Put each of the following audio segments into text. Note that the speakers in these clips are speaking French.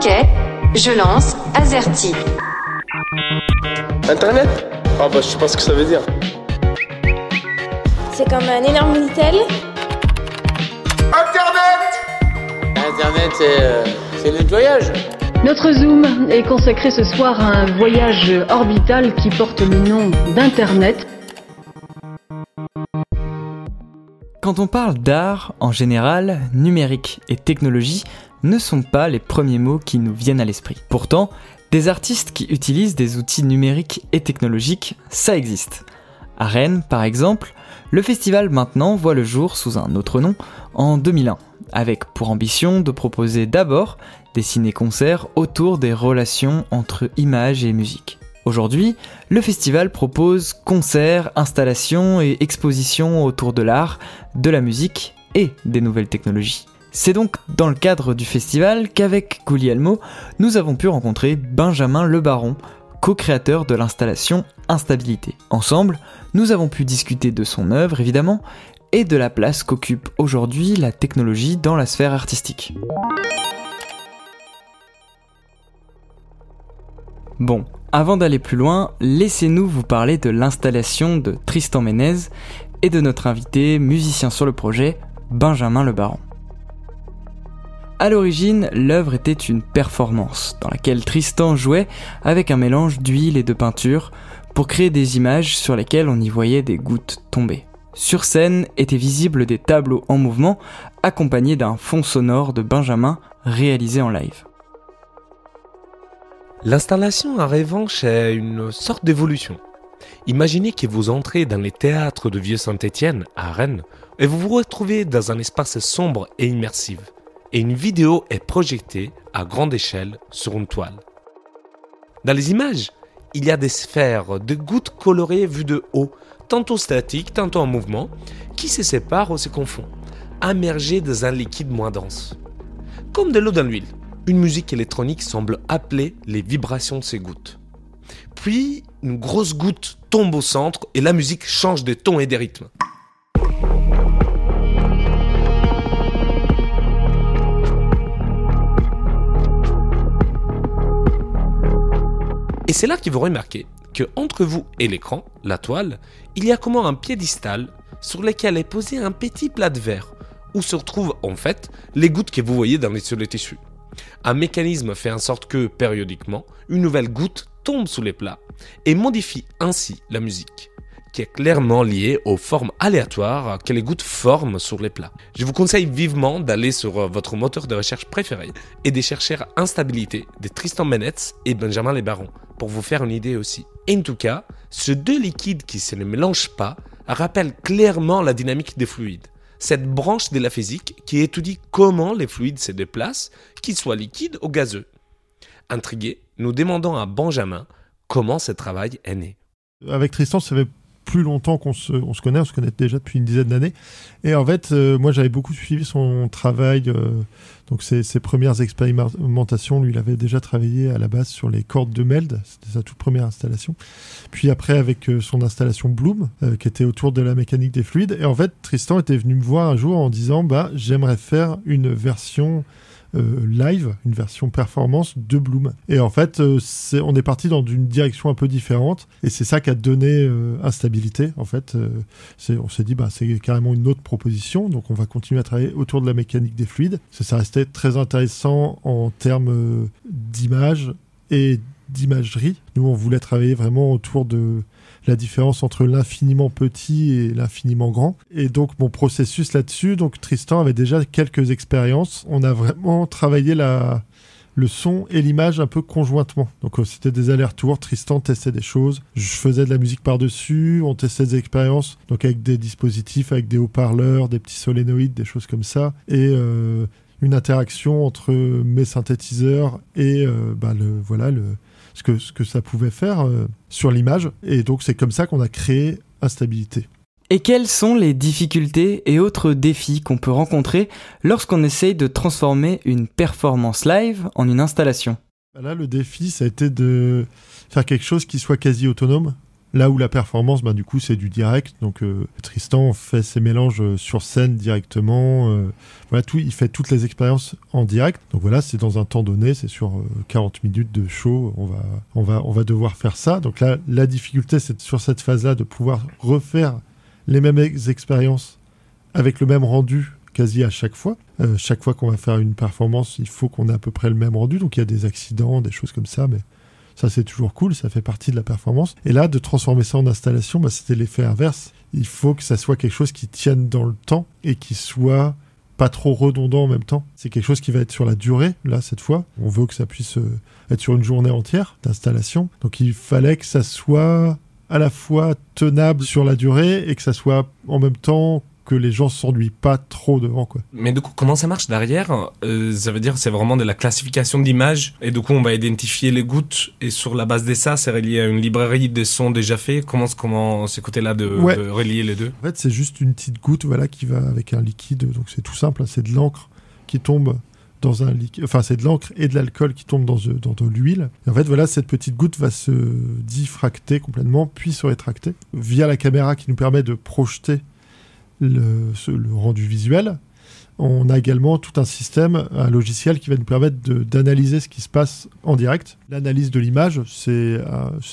Ok, je lance AZERTY. Internet? Ah bah je sais pas ce que ça veut dire. C'est comme un énorme Minitel. Internet, c'est le nettoyage. Notre Zoom est consacré ce soir à un voyage orbital qui porte le nom d'Internet. Quand on parle d'art, en général, numérique et technologie ne sont pas les premiers mots qui nous viennent à l'esprit. Pourtant, des artistes qui utilisent des outils numériques et technologiques, ça existe. À Rennes, par exemple, le festival Maintenant voit le jour sous un autre nom en 2001, avec pour ambition de proposer d'abord des ciné-concerts autour des relations entre images et musique. Aujourd'hui, le festival propose concerts, installations et expositions autour de l'art, de la musique et des nouvelles technologies. C'est donc dans le cadre du festival qu'avec Guglielmo, nous avons pu rencontrer Benjamin Le Baron, co-créateur de l'installation Instabilité. Ensemble, nous avons pu discuter de son œuvre évidemment, et de la place qu'occupe aujourd'hui la technologie dans la sphère artistique. Bon, avant d'aller plus loin, laissez-nous vous parler de l'installation de Tristan Ménez et de notre invité, musicien sur le projet, Benjamin Le Baron. À l'origine, l'œuvre était une performance dans laquelle Tristan jouait avec un mélange d'huile et de peinture pour créer des images sur lesquelles on y voyait des gouttes tomber. Sur scène étaient visibles des tableaux en mouvement accompagnés d'un fond sonore de Benjamin réalisé en live. L'installation en revanche est une sorte d'évolution. Imaginez que vous entrez dans les théâtres de Vieux-Saint-Étienne à Rennes et vous vous retrouvez dans un espace sombre et immersif. Et une vidéo est projetée à grande échelle sur une toile. Dans les images, il y a des sphères de gouttes colorées vues de haut, tantôt statiques, tantôt en mouvement, qui se séparent ou se confondent, immergées dans un liquide moins dense. Comme de l'eau dans l'huile, une musique électronique semble appeler les vibrations de ces gouttes. Puis, une grosse goutte tombe au centre et la musique change de ton et de rythme. Et c'est là que vous remarquez qu'entre vous et l'écran, la toile, il y a comme un piédestal sur lequel est posé un petit plat de verre, où se retrouvent en fait les gouttes que vous voyez sur les tissus. Un mécanisme fait en sorte que, périodiquement, une nouvelle goutte tombe sous les plats et modifie ainsi la musique, qui est clairement liée aux formes aléatoires que les gouttes forment sur les plats. Je vous conseille vivement d'aller sur votre moteur de recherche préféré et de chercher Instabilité de Tristan Ménez et Benjamin Le Baron pour vous faire une idée aussi. Et en tout cas, ces deux liquides qui se ne mélangent pas rappellent clairement la dynamique des fluides. Cette branche de la physique qui étudie comment les fluides se déplacent, qu'ils soient liquides ou gazeux. Intrigués, nous demandons à Benjamin comment ce travail est né. Avec Tristan, ça fait plus longtemps qu'on se connaît, on se connaît déjà depuis une dizaine d'années. Et en fait, moi j'avais beaucoup suivi son travail, donc ses premières expérimentations, lui il avait déjà travaillé à la base sur les cordes de Meld, c'était sa toute première installation. Puis après avec son installation Bloom, qui était autour de la mécanique des fluides. Et en fait, Tristan était venu me voir un jour en disant j'aimerais faire une version live, une version performance de Bloom. Et en fait, on est parti dans une direction un peu différente, et c'est ça qui a donné Instabilité. En fait, on s'est dit, c'est carrément une autre proposition, donc on va continuer à travailler autour de la mécanique des fluides. Ça restait très intéressant en termes d'image et d'imagerie. Nous, on voulait travailler vraiment autour de la différence entre l'infiniment petit et l'infiniment grand. Et donc, mon processus là-dessus, donc Tristan avait déjà quelques expériences. On a vraiment travaillé le son et l'image un peu conjointement. Donc, c'était des allers-retours. Tristan testait des choses. Je faisais de la musique par-dessus. On testait des expériences, donc avec des dispositifs, avec des haut-parleurs, des petits solénoïdes, des choses comme ça. Et une interaction entre mes synthétiseurs et ce que ça pouvait faire sur l'image. Et donc, c'est comme ça qu'on a créé Instabilité. Et quelles sont les difficultés et autres défis qu'on peut rencontrer lorsqu'on essaye de transformer une performance live en une installation ? Là, le défi, ça a été de faire quelque chose qui soit quasi autonome. Là où la performance, du coup, c'est du direct. Donc, Tristan fait ses mélanges sur scène directement. Voilà, il fait toutes les expériences en direct. Donc voilà, c'est dans un temps donné, c'est sur 40 minutes de show. On va devoir faire ça. Donc là, la difficulté, c'est sur cette phase-là de pouvoir refaire les mêmes expériences avec le même rendu quasi à chaque fois. Chaque fois qu'on va faire une performance, il faut qu'on ait à peu près le même rendu. Donc il y a des accidents, des choses comme ça, mais ça c'est toujours cool, ça fait partie de la performance. Et là, de transformer ça en installation, c'était l'effet inverse. Il faut que ça soit quelque chose qui tienne dans le temps et qui soit pas trop redondant en même temps. C'est quelque chose qui va être sur la durée, là, cette fois. On veut que ça puisse être sur une journée entière d'installation. Donc il fallait que ça soit à la fois tenable sur la durée et que ça soit en même temps que les gens s'ennuient pas trop devant, quoi. Mais du coup, comment ça marche derrière ? Ça veut dire c'est vraiment de la classification d'images et du coup on va identifier les gouttes et sur la base de ça, c'est relié à une librairie de sons déjà fait. Comment ce côté-là de relier les deux ? En fait, c'est juste une petite goutte, voilà, qui va avec un liquide. Donc c'est tout simple, c'est de l'encre qui tombe dans un liquide. Enfin, c'est de l'encre et de l'alcool qui tombent dans de l'huile. Et en fait, voilà, cette petite goutte va se diffracter complètement, puis se rétracter via la caméra qui nous permet de projeter le rendu visuel. On a également tout un système, un logiciel qui va nous permettre d'analyser ce qui se passe en direct. L'analyse de l'image, c'est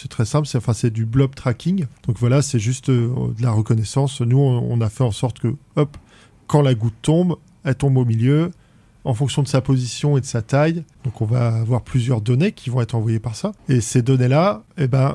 très simple, c'est du blob tracking. Donc voilà, c'est juste de la reconnaissance. Nous, on a fait en sorte que, hop, quand la goutte tombe, elle tombe au milieu, en fonction de sa position et de sa taille. Donc on va avoir plusieurs données qui vont être envoyées par ça. Et ces données-là,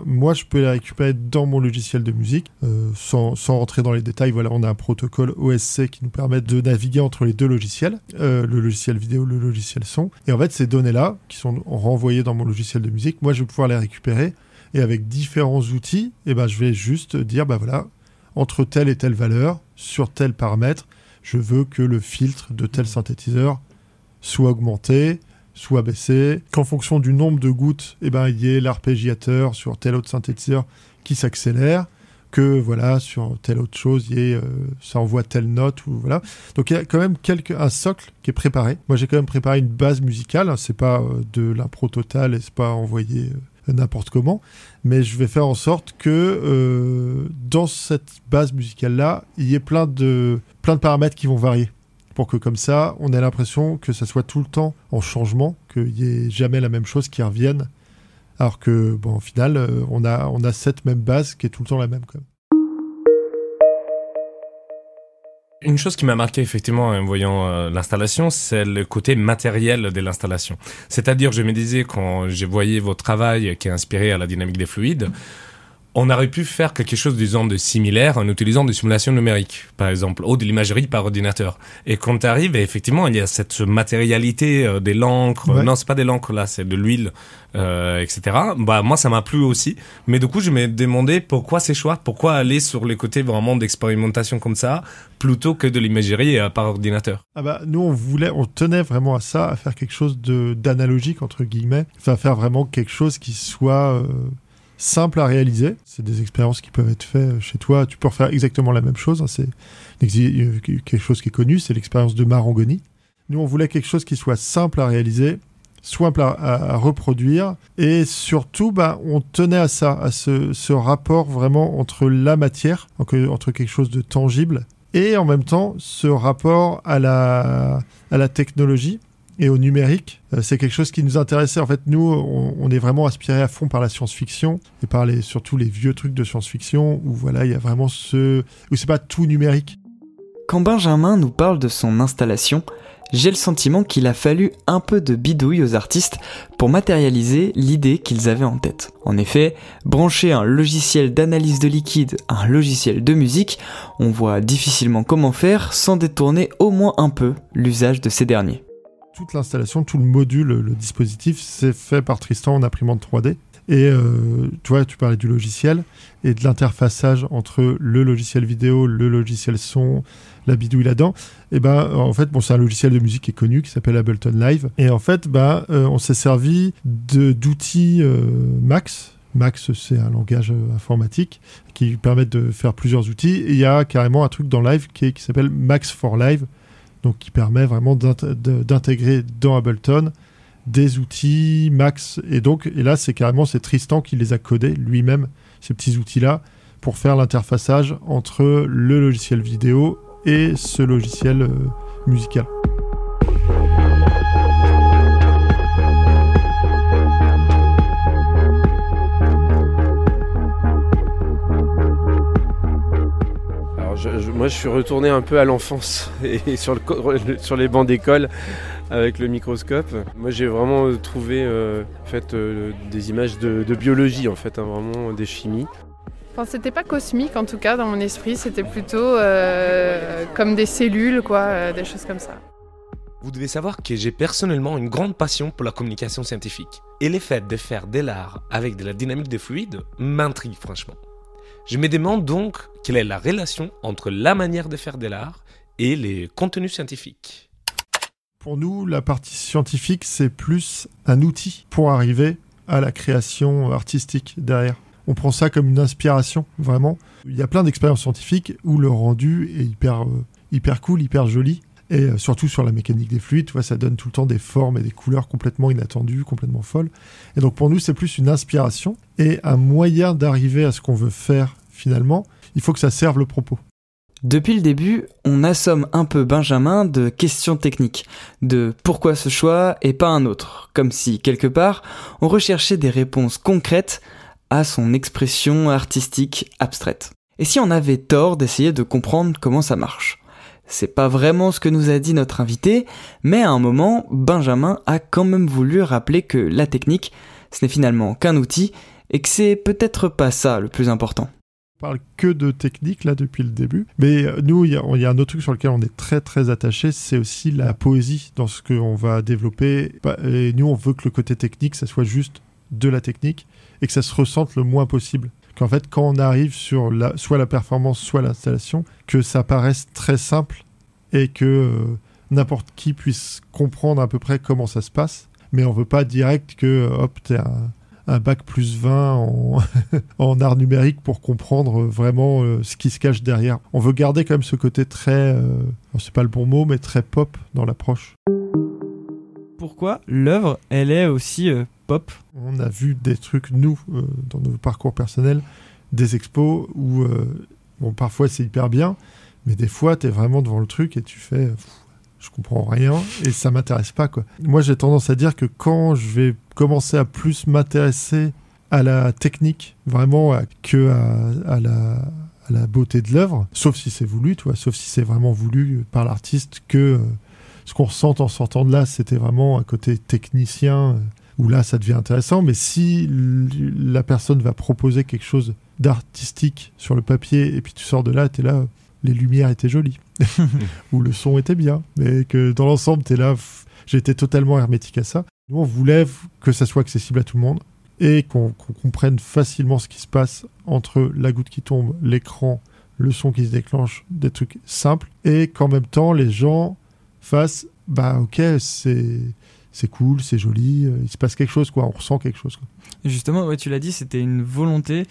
moi je peux les récupérer dans mon logiciel de musique, sans rentrer dans les détails. Voilà, on a un protocole OSC qui nous permet de naviguer entre les deux logiciels, le logiciel vidéo, le logiciel son. Et en fait, ces données-là, qui sont renvoyées dans mon logiciel de musique, moi je vais pouvoir les récupérer. Et avec différents outils, je vais juste dire, voilà, entre telle et telle valeur, sur tel paramètre, je veux que le filtre de tel synthétiseur soit augmenté, soit baissé, qu'en fonction du nombre de gouttes, il y ait l'arpégiateur sur tel autre synthétiseur qui s'accélère, que voilà, sur telle autre chose, ça envoie telle note, ou voilà. Donc il y a quand même un socle qui est préparé. Moi j'ai quand même préparé une base musicale, c'est pas de l'impro total et c'est pas envoyé n'importe comment, mais je vais faire en sorte que dans cette base musicale-là, il y ait plein de paramètres qui vont varier, pour que comme ça, on ait l'impression que ça soit tout le temps en changement, qu'il n'y ait jamais la même chose qui revienne, alors que, au final, on a cette même base qui est tout le temps la même, quand même. Une chose qui m'a marqué effectivement en voyant l'installation, c'est le côté matériel de l'installation. C'est-à-dire, je me disais, quand je voyais votre travail qui est inspiré à la dynamique des fluides, on aurait pu faire quelque chose, disons, de similaire en utilisant des simulations numériques, par exemple, ou de l'imagerie par ordinateur. Et quand tu arrives, effectivement, il y a cette matérialité de l'encre. Ouais. Non, c'est pas de l'encre, là, c'est de l'huile, etc. Moi, ça m'a plu aussi. Mais du coup, je me demandais pourquoi ces choix, pourquoi aller sur les côtés vraiment d'expérimentation comme ça, plutôt que de l'imagerie par ordinateur. Nous, on tenait vraiment à ça, à faire quelque chose d'analogique, entre guillemets. Enfin, faire vraiment quelque chose qui soit simple à réaliser. C'est des expériences qui peuvent être faites chez toi. Tu peux refaire exactement la même chose. C'est quelque chose qui est connu, c'est l'expérience de Marangoni. Nous, on voulait quelque chose qui soit simple à réaliser, simple à reproduire, et surtout, on tenait à ça, à ce rapport vraiment entre la matière, entre quelque chose de tangible, et en même temps, ce rapport à la technologie et au numérique. C'est quelque chose qui nous intéressait. En fait, nous, on est vraiment aspirés à fond par la science-fiction et par surtout les vieux trucs de science-fiction où voilà, il y a vraiment où c'est pas tout numérique. Quand Benjamin nous parle de son installation, j'ai le sentiment qu'il a fallu un peu de bidouille aux artistes pour matérialiser l'idée qu'ils avaient en tête. En effet, brancher un logiciel d'analyse de liquide à un logiciel de musique, on voit difficilement comment faire sans détourner au moins un peu l'usage de ces derniers. Toute l'installation, tout le module, le dispositif, c'est fait par Tristan en imprimante 3D. Et tu vois, tu parlais du logiciel et de l'interfaçage entre le logiciel vidéo, le logiciel son, la bidouille là-dedans. Et en fait, c'est un logiciel de musique qui est connu, qui s'appelle Ableton Live. Et en fait, on s'est servi d'outils Max. Max, c'est un langage informatique qui permet de faire plusieurs outils. Et il y a carrément un truc dans Live qui s'appelle Max for Live, donc qui permet vraiment d'intégrer dans Ableton des outils Max. Et là, c'est Tristan qui les a codés lui-même ces petits outils-là pour faire l'interfaçage entre le logiciel vidéo et ce logiciel musical. Moi, je suis retourné un peu à l'enfance et sur les bancs d'école avec le microscope. Moi, j'ai vraiment trouvé des images de biologie, en fait, vraiment des chimies. Enfin, c'était pas cosmique, en tout cas, dans mon esprit. C'était plutôt comme des cellules, quoi, des choses comme ça. Vous devez savoir que j'ai personnellement une grande passion pour la communication scientifique. Et le fait de faire de l'art avec de la dynamique de fluide m'intrigue franchement. Je me demande donc quelle est la relation entre la manière de faire de l'art et les contenus scientifiques. Pour nous, la partie scientifique, c'est plus un outil pour arriver à la création artistique derrière. On prend ça comme une inspiration, vraiment. Il y a plein d'expériences scientifiques où le rendu est hyper cool, hyper joli. Et surtout sur la mécanique des fluides, tu vois, ça donne tout le temps des formes et des couleurs complètement inattendues, complètement folles. Et donc pour nous, c'est plus une inspiration et un moyen d'arriver à ce qu'on veut faire finalement. Il faut que ça serve le propos. Depuis le début, on assomme un peu Benjamin de questions techniques, de pourquoi ce choix et pas un autre, comme si, quelque part, on recherchait des réponses concrètes à son expression artistique abstraite. Et si on avait tort d'essayer de comprendre comment ça marche ? C'est pas vraiment ce que nous a dit notre invité, mais à un moment, Benjamin a quand même voulu rappeler que la technique, ce n'est finalement qu'un outil, et que c'est peut-être pas ça le plus important. On parle que de technique là depuis le début, mais nous, il y a un autre truc sur lequel on est très très attaché, c'est aussi la poésie dans ce qu'on va développer. Et nous, on veut que le côté technique, ça soit juste de la technique, et que ça se ressente le moins possible. Qu'en fait, quand on arrive sur soit la performance, soit l'installation, que ça paraisse très simple et que n'importe qui puisse comprendre à peu près comment ça se passe. Mais on veut pas direct que, hop, t'aies un bac plus 20 en art numérique pour comprendre vraiment ce qui se cache derrière. On veut garder quand même ce côté très, c'est pas le bon mot, mais très pop dans l'approche. Pourquoi l'œuvre, elle est aussi pop ? On a vu des trucs, nous, dans nos parcours personnels, des expos où, parfois c'est hyper bien, mais des fois, t'es vraiment devant le truc et tu fais... je comprends rien et ça m'intéresse pas, quoi. Moi, j'ai tendance à dire que quand je vais commencer à plus m'intéresser à la technique, vraiment, à la beauté de l'œuvre, sauf si c'est voulu, tu vois, sauf si c'est vraiment voulu par l'artiste, que ce qu'on ressent en sortant de là, c'était vraiment un côté technicien, où là, ça devient intéressant. Mais si la personne va proposer quelque chose d'artistique sur le papier et puis tu sors de là, t'es là... les lumières étaient jolies, ou le son était bien, mais que dans l'ensemble, t'es là, j'étais totalement hermétique à ça. Nous, on voulait que ça soit accessible à tout le monde, et qu'on comprenne facilement ce qui se passe entre la goutte qui tombe, l'écran, le son qui se déclenche, des trucs simples, et qu'en même temps, les gens fassent, ok, c'est cool, c'est joli, il se passe quelque chose, quoi, on ressent quelque chose, quoi. Justement, ouais, tu l'as dit, c'était une volonté.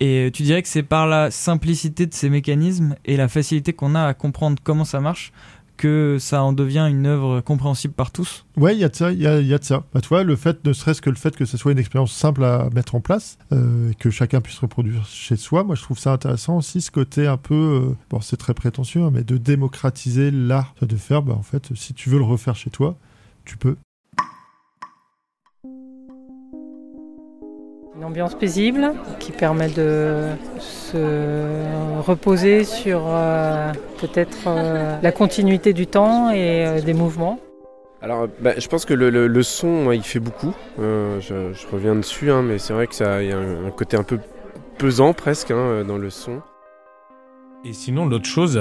Et tu dirais que c'est par la simplicité de ces mécanismes et la facilité qu'on a à comprendre comment ça marche que ça en devient une œuvre compréhensible par tous. Ouais, il y a de ça, il y a de ça. Tu vois, ne serait-ce que le fait que ce soit une expérience simple à mettre en place, que chacun puisse reproduire chez soi, moi je trouve ça intéressant aussi, ce côté un peu, c'est très prétentieux, hein, mais de démocratiser l'art, de faire, en fait, si tu veux le refaire chez toi, tu peux. Une ambiance paisible qui permet de se reposer sur peut-être la continuité du temps et des mouvements. Alors, je pense que le son, il fait beaucoup. Je reviens dessus, hein, mais c'est vrai que ça, y a un côté un peu pesant presque dans le son. Et sinon, l'autre chose,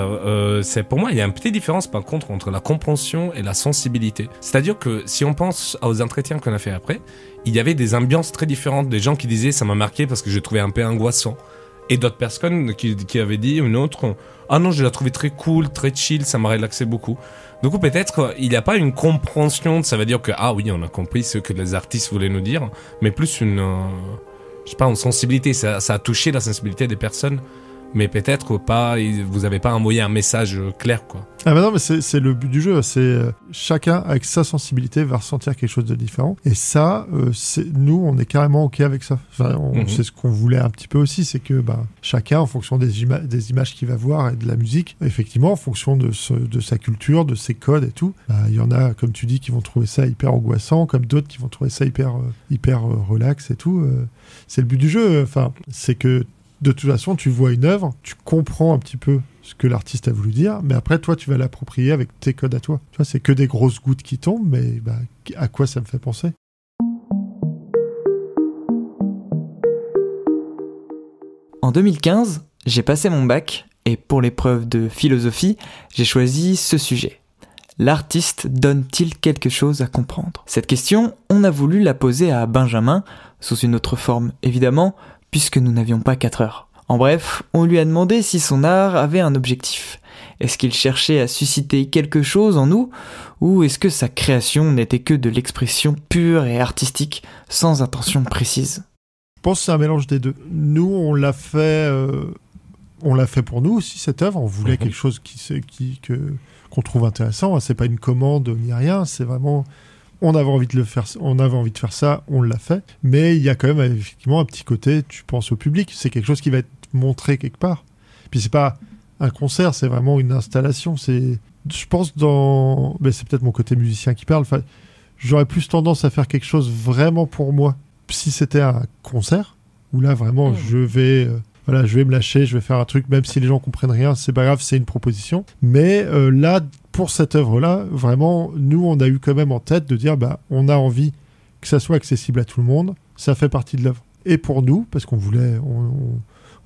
c'est pour moi, il y a une petite différence par contre entre la compréhension et la sensibilité. C'est-à-dire que si on pense aux entretiens qu'on a fait après, il y avait des ambiances très différentes. Des gens qui disaient ça m'a marqué parce que je trouvais un peu angoissant. Et d'autres personnes qui avaient dit une autre, ah non, je l'ai trouvé très cool, très chill, ça m'a relaxé beaucoup. Donc peut-être il n'y a pas une compréhension, ça veut dire que ah oui, on a compris ce que les artistes voulaient nous dire, mais plus une sensibilité. Ça a touché la sensibilité des personnes mais peut-être pas, vous n'avez pas envoyé un message clair, quoi. Ah bah non, mais c'est le but du jeu, c'est chacun avec sa sensibilité va ressentir quelque chose de différent. Et ça, nous, on est carrément OK avec ça. Enfin, c'est ce qu'on voulait un petit peu aussi, c'est que chacun, en fonction des images qu'il va voir et de la musique, effectivement, en fonction de sa culture, de ses codes et tout, il y en a, comme tu dis, qui vont trouver ça hyper angoissant, comme d'autres qui vont trouver ça hyper relax et tout. C'est le but du jeu. Enfin, c'est que de toute façon, tu vois une œuvre, tu comprends un petit peu ce que l'artiste a voulu dire, mais après, toi, tu vas l'approprier avec tes codes à toi. Tu vois, c'est que des grosses gouttes qui tombent, mais à quoi ça me fait penser ? En 2015, j'ai passé mon bac, et pour l'épreuve de philosophie, j'ai choisi ce sujet. L'artiste donne-t-il quelque chose à comprendre ? Cette question, on a voulu la poser à Benjamin, sous une autre forme évidemment, puisque nous n'avions pas 4 heures. En bref, on lui a demandé si son art avait un objectif. Est-ce qu'il cherchait à susciter quelque chose en nous, ou est-ce que sa création n'était que de l'expression pure et artistique, sans intention précise ? Je pense que c'est un mélange des deux. Nous, on l'a fait pour nous aussi, cette œuvre. On voulait quelque chose qu'on trouve intéressant. C'est pas une commande ni rien, c'est vraiment... On avait envie de faire ça, on l'a fait. Mais il y a quand même effectivement un petit côté, tu penses au public, c'est quelque chose qui va être montré quelque part. Puis c'est pas un concert, c'est vraiment une installation. Je pense mais c'est peut-être mon côté musicien qui parle. Enfin, j'aurais plus tendance à faire quelque chose vraiment pour moi. Si c'était un concert, où là vraiment je vais me lâcher, je vais faire un truc, même si les gens comprennent rien, c'est pas grave, c'est une proposition. Mais là, pour cette œuvre-là, vraiment, nous, on a eu quand même en tête de dire, on a envie que ça soit accessible à tout le monde, ça fait partie de l'œuvre. Et pour nous, parce qu'on voulait,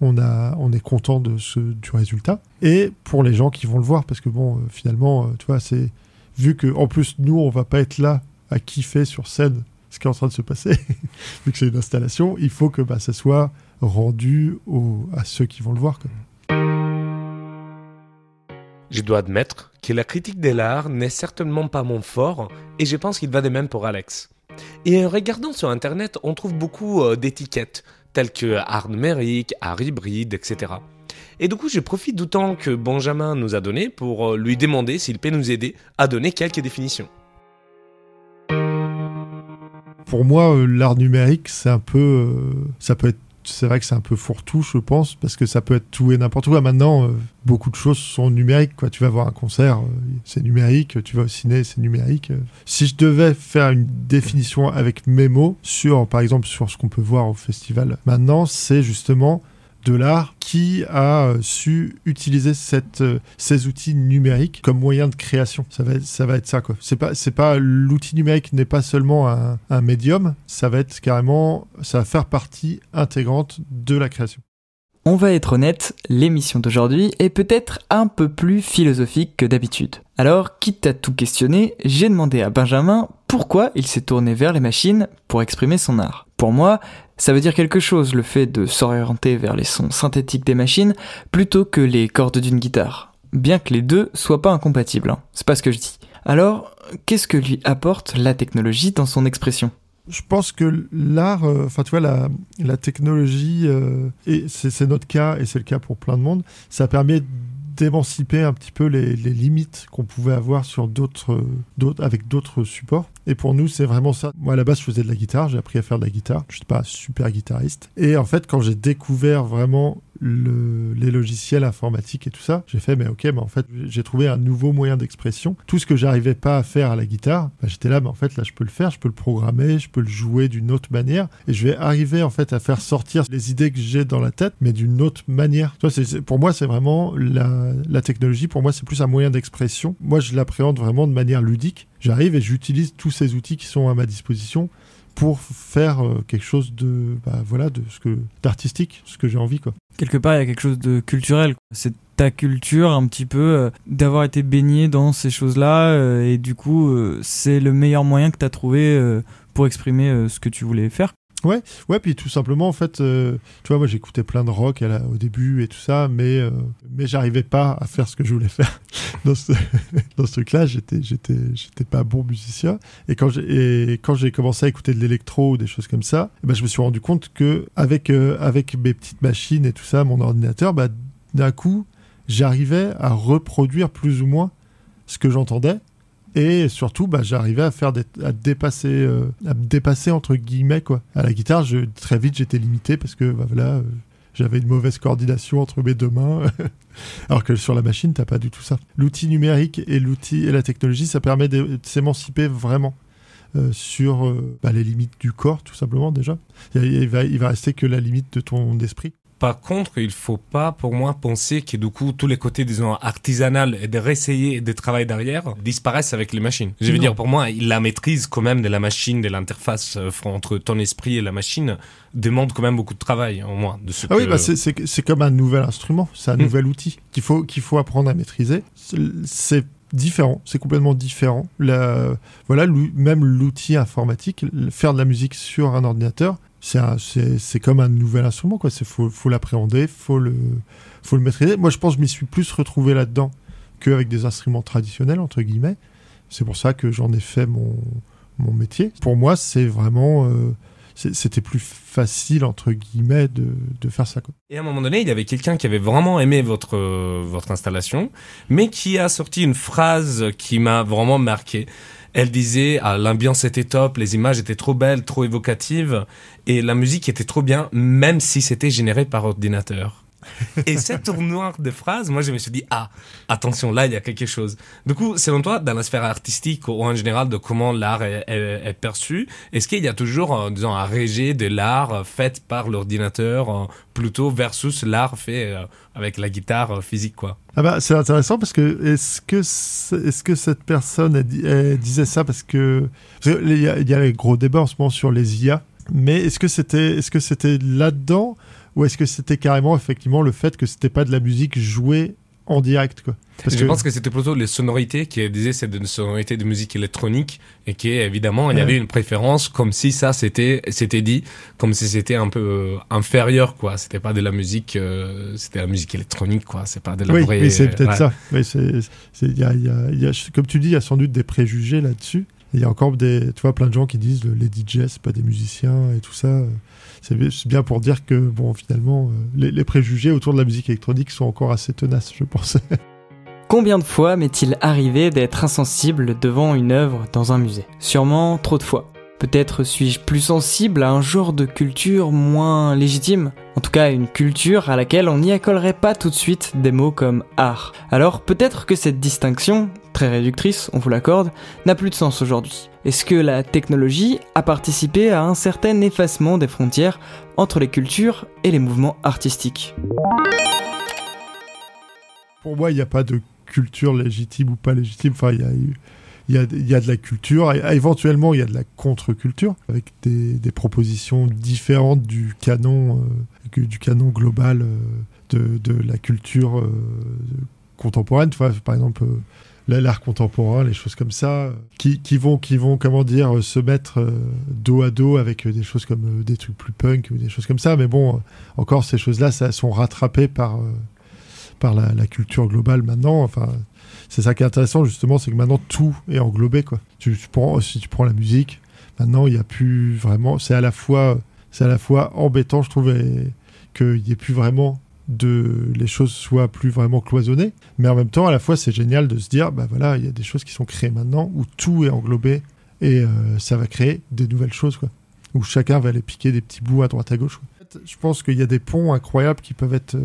on est content du résultat, et pour les gens qui vont le voir, parce que finalement, tu vois, c'est vu que en plus nous, on va pas être là à kiffer sur scène ce qui est en train de se passer, vu que c'est une installation, il faut que ça soit rendu à ceux qui vont le voir, quoi. Je dois admettre que la critique de l'art n'est certainement pas mon fort, et je pense qu'il va de même pour Alex. Et en regardant sur internet, on trouve beaucoup d'étiquettes, telles que art numérique, art hybride, etc. Et du coup, je profite du temps que Benjamin nous a donné pour lui demander s'il peut nous aider à donner quelques définitions. Pour moi, l'art numérique, c'est vrai que c'est un peu fourre-tout, je pense, parce que ça peut être tout et n'importe quoi. Maintenant, beaucoup de choses sont numériques, quoi. Tu vas voir un concert, c'est numérique. Tu vas au ciné, c'est numérique. Si je devais faire une définition avec mes mots par exemple, sur ce qu'on peut voir au festival, maintenant, c'est justement de l'art qui a su utiliser ces outils numériques comme moyen de création. Ça va être ça, quoi. C'est pas l'outil numérique n'est pas seulement un médium, ça va être carrément, ça va faire partie intégrante de la création. On va être honnête, l'émission d'aujourd'hui est peut-être un peu plus philosophique que d'habitude. Alors, quitte à tout questionner, j'ai demandé à Benjamin pourquoi il s'est tourné vers les machines pour exprimer son art. Pour moi, ça veut dire quelque chose, le fait de s'orienter vers les sons synthétiques des machines plutôt que les cordes d'une guitare. Bien que les deux soient pas incompatibles, c'est pas ce que je dis. Alors, qu'est-ce que lui apporte la technologie dans son expression ? Je pense que l'art, tu vois, la technologie, et c'est notre cas, et c'est le cas pour plein de monde, ça permet d'émanciper un petit peu les limites qu'on pouvait avoir sur avec d'autres supports. Et pour nous, c'est vraiment ça. Moi, à la base, je faisais de la guitare, j'ai appris à faire de la guitare. Je suis pas un super guitariste. Et en fait, quand j'ai découvert vraiment les logiciels informatiques et tout ça, j'ai fait, en fait, j'ai trouvé un nouveau moyen d'expression. Tout ce que j'arrivais pas à faire à la guitare, j'étais là, en fait, là, je peux le faire, je peux le programmer, je peux le jouer d'une autre manière. Et je vais arriver, en fait, à faire sortir les idées que j'ai dans la tête, mais d'une autre manière. Tu vois, pour moi, c'est vraiment la technologie. Pour moi, c'est plus un moyen d'expression. Moi, je l'appréhende vraiment de manière ludique. J'arrive et j'utilise tous ces outils qui sont à ma disposition pour faire quelque chose d'artistique, ce que j'ai envie, quoi. Quelque part, il y a quelque chose de culturel. C'est ta culture, un petit peu, d'avoir été baigné dans ces choses-là, et du coup, c'est le meilleur moyen que tu as trouvé pour exprimer ce que tu voulais faire. Ouais, puis tout simplement, en fait, tu vois, moi j'écoutais plein de rock au début et tout ça, mais j'arrivais pas à faire ce que je voulais faire dans ce truc-là. J'étais pas bon musicien. Et quand j'ai commencé à écouter de l'électro ou des choses comme ça, je me suis rendu compte que avec mes petites machines et tout ça, mon ordinateur, d'un coup, j'arrivais à reproduire plus ou moins ce que j'entendais. Et surtout, j'arrivais à me dépasser entre guillemets, quoi. À la guitare, très vite, j'étais limité parce que j'avais une mauvaise coordination entre mes deux mains. Alors que sur la machine, t'as pas du tout ça. L'outil numérique et la technologie, ça permet de s'émanciper vraiment sur les limites du corps, tout simplement, déjà. Il va rester que la limite de ton esprit. Par contre, il faut pas, pour moi, penser que du coup, tous les côtés, disons, artisanal et de réessayer et de travail derrière disparaissent avec les machines. Je veux dire, pour moi, la maîtrise quand même de la machine, de l'interface entre ton esprit et la machine demande quand même beaucoup de travail, au moins. C'est comme un nouvel instrument, c'est un nouvel outil qu'il faut apprendre à maîtriser. C'est différent, c'est complètement différent. Même l'outil informatique, faire de la musique sur un ordinateur, c'est comme un nouvel instrument, quoi. Faut l'appréhender, faut le maîtriser. Moi, je pense que je m'y suis plus retrouvé là-dedans qu'avec des instruments traditionnels, entre guillemets. C'est pour ça que j'en ai fait mon métier. Pour moi, c'est vraiment... c'était plus facile, entre guillemets, de faire ça, quoi. Et à un moment donné, il y avait quelqu'un qui avait vraiment aimé votre installation, mais qui a sorti une phrase qui m'a vraiment marqué. Elle disait l'ambiance était top, les images étaient trop belles, trop évocatives, et la musique était trop bien, même si c'était généré par ordinateur. Et cette tournure de phrases, moi je me suis dit, attention, là il y a quelque chose. Du coup, selon toi, dans la sphère artistique ou en général de comment l'art est perçu, est-ce qu'il y a toujours, disons, un rejet de l'art fait par l'ordinateur plutôt versus l'art fait avec la guitare physique, quoi? C'est intéressant parce que est-ce que cette personne elle disait ça parce que il y a les gros débats en ce moment sur les IA, mais est-ce que c'était là-dedans? Ou est-ce que c'était carrément, effectivement, le fait que c'était pas de la musique jouée en direct, quoi? Je pense que c'était plutôt les sonorités qui disaient c'est une sonorité de musique électronique et qu'évidemment, il y avait une préférence comme si ça c'était dit, comme si c'était un peu inférieur, quoi. C'était pas de la musique, c'était la musique électronique, quoi. C'est pas de la vraie... Oui, c'est peut-être ça. Oui, comme tu dis, il y a sans doute des préjugés là-dessus. Il y a encore plein de gens qui disent les DJ, c'est pas des musiciens et tout ça. C'est bien pour dire que, finalement, les préjugés autour de la musique électronique sont encore assez tenaces, je pense. Combien de fois m'est-il arrivé d'être insensible devant une œuvre dans un musée? Sûrement trop de fois. Peut-être suis-je plus sensible à un genre de culture moins légitime, en tout cas une culture à laquelle on n'y accolerait pas tout de suite des mots comme art. Alors peut-être que cette distinction, très réductrice, on vous l'accorde, n'a plus de sens aujourd'hui. Est-ce que la technologie a participé à un certain effacement des frontières entre les cultures et les mouvements artistiques? Pour moi, il n'y a pas de culture légitime ou pas légitime. Enfin, il y a de la culture, et éventuellement il y a de la contre-culture, avec des propositions différentes du canon global de la culture contemporaine. Tu vois, par exemple, l'art contemporain, les choses comme ça, qui vont se mettre dos à dos avec des choses comme des trucs plus punk, des choses comme ça. Mais bon, encore ces choses-là, ça sont rattrapées par la culture globale maintenant. Enfin, c'est ça qui est intéressant, justement, c'est que maintenant tout est englobé, quoi. Si tu prends la musique, maintenant il n'y a plus vraiment... C'est à la fois embêtant, je trouve, qu'il n'y ait plus vraiment les choses soient plus vraiment cloisonnées, mais en même temps, à la fois, c'est génial de se dire, il y a des choses qui sont créées maintenant où tout est englobé et ça va créer des nouvelles choses, quoi. Où chacun va aller piquer des petits bouts à droite à gauche, quoi. Je pense qu'il y a des ponts incroyables qui peuvent être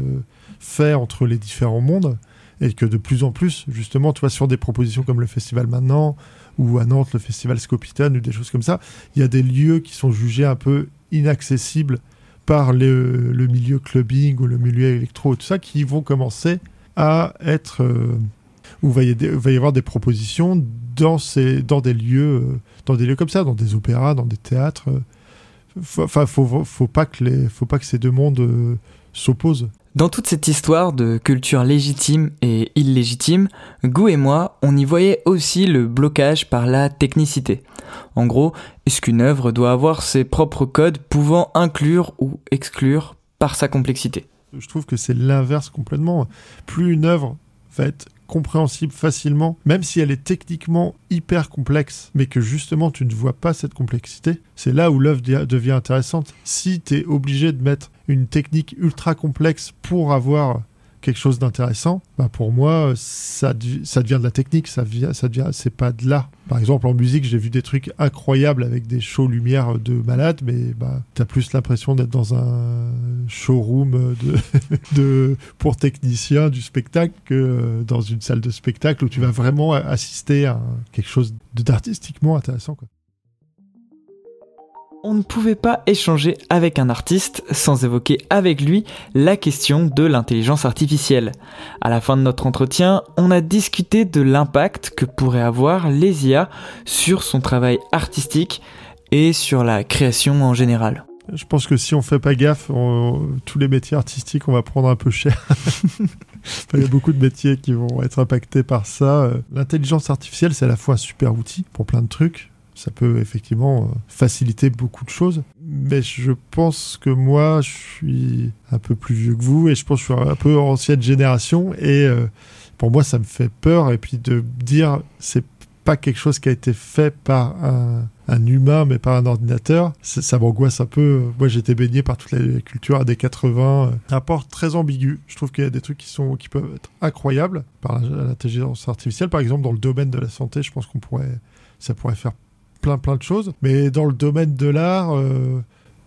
faits entre les différents mondes. Et que de plus en plus, justement, tu vois, sur des propositions comme le festival maintenant, ou à Nantes, le festival Scopiton, ou des choses comme ça, il y a des lieux qui sont jugés un peu inaccessibles par le milieu clubbing ou le milieu électro, tout ça, qui vont commencer à être... où il va y avoir des propositions dans des lieux comme ça, dans des opéras, dans des théâtres. Enfin, faut pas que ces deux mondes s'opposent. Dans toute cette histoire de culture légitime et illégitime, Gu et moi, on y voyait aussi le blocage par la technicité. En gros, est-ce qu'une œuvre doit avoir ses propres codes pouvant inclure ou exclure par sa complexité? Je trouve que c'est l'inverse complètement. Plus une œuvre va être compréhensible facilement, même si elle est techniquement hyper complexe, mais que justement tu ne vois pas cette complexité, c'est là où l'œuvre devient intéressante. Si tu es obligé de mettre une technique ultra complexe pour avoir quelque chose d'intéressant, pour moi, ça devient de la technique, c'est pas de l'art. Par exemple, en musique, j'ai vu des trucs incroyables avec des shows lumière de malade, mais t'as plus l'impression d'être dans un showroom pour techniciens du spectacle que dans une salle de spectacle où tu vas vraiment assister à quelque chose d'artistiquement intéressant, quoi. On ne pouvait pas échanger avec un artiste sans évoquer avec lui la question de l'intelligence artificielle. À la fin de notre entretien, on a discuté de l'impact que pourraient avoir les IA sur son travail artistique et sur la création en général. Je pense que si on fait pas gaffe, tous les métiers artistiques, on va prendre un peu cher. Il y a beaucoup de métiers qui vont être impactés par ça. L'intelligence artificielle, c'est à la fois un super outil pour plein de trucs. Ça peut effectivement faciliter beaucoup de choses. Mais je pense que moi, je suis un peu plus vieux que vous et je pense que je suis un peu ancienne génération. Et pour moi, ça me fait peur. Et puis de dire, c'est pas quelque chose qui a été fait par un humain, mais par un ordinateur, ça m'angoisse un peu. Moi, j'étais baigné par toute la culture années 80. Un rapport très ambigu. Je trouve qu'il y a des trucs qui peuvent être incroyables par l'intelligence artificielle. Par exemple, dans le domaine de la santé, je pense ça pourrait faire plein de choses. Mais dans le domaine de l'art,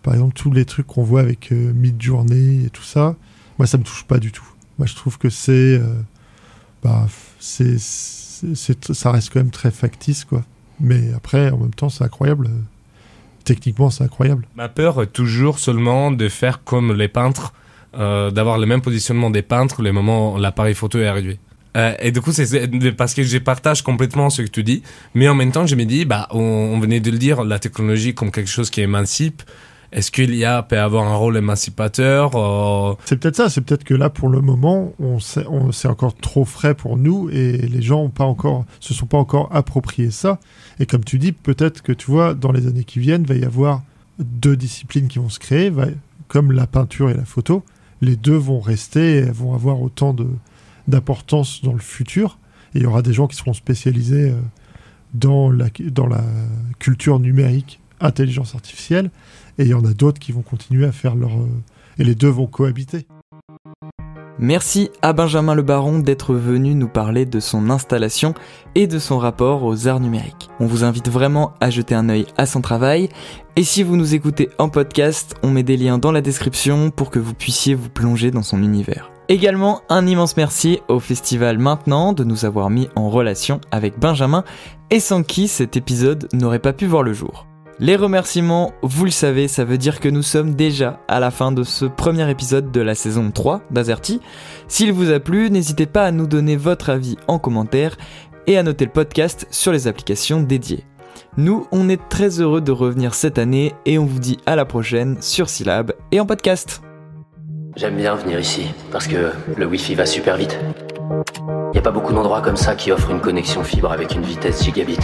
par exemple, tous les trucs qu'on voit avec Midjourney et tout ça, moi, ça me touche pas du tout. Moi, je trouve que ça reste quand même très factice, quoi. Mais après, en même temps, c'est incroyable. Techniquement, c'est incroyable. Ma peur est toujours seulement de faire comme les peintres, d'avoir le même positionnement des peintres le moment où l'appareil photo est arrivé. Et du coup, c'est parce que je partage complètement ce que tu dis, mais en même temps, je me dis, on venait de le dire, la technologie comme quelque chose qui émancipe. Est-ce qu'il peut avoir un rôle émancipateur C'est peut-être ça, c'est peut-être que là, pour le moment, c'est encore trop frais pour nous et les gens se sont pas encore appropriés ça. Et comme tu dis, peut-être que tu vois, dans les années qui viennent, il va y avoir 2 disciplines qui vont se créer, comme la peinture et la photo. Les 2 vont rester et vont avoir autant d'importance dans le futur. Et il y aura des gens qui seront spécialisés dans la culture numérique, intelligence artificielle, et il y en a d'autres qui vont continuer à faire et les 2 vont cohabiter. Merci à Benjamin Le Baron d'être venu nous parler de son installation et de son rapport aux arts numériques. On vous invite vraiment à jeter un œil à son travail, et si vous nous écoutez en podcast, on met des liens dans la description pour que vous puissiez vous plonger dans son univers. Également, un immense merci au Festival Maintenant de nous avoir mis en relation avec Benjamin, et sans qui cet épisode n'aurait pas pu voir le jour. Les remerciements, vous le savez, ça veut dire que nous sommes déjà à la fin de ce premier épisode de la saison 3 d'Azerty. S'il vous a plu, n'hésitez pas à nous donner votre avis en commentaire et à noter le podcast sur les applications dédiées. Nous, on est très heureux de revenir cette année et on vous dit à la prochaine sur Syllab et en podcast. J'aime bien venir ici, parce que le Wi-Fi va super vite. Y a pas beaucoup d'endroits comme ça qui offrent une connexion fibre avec une vitesse gigabit.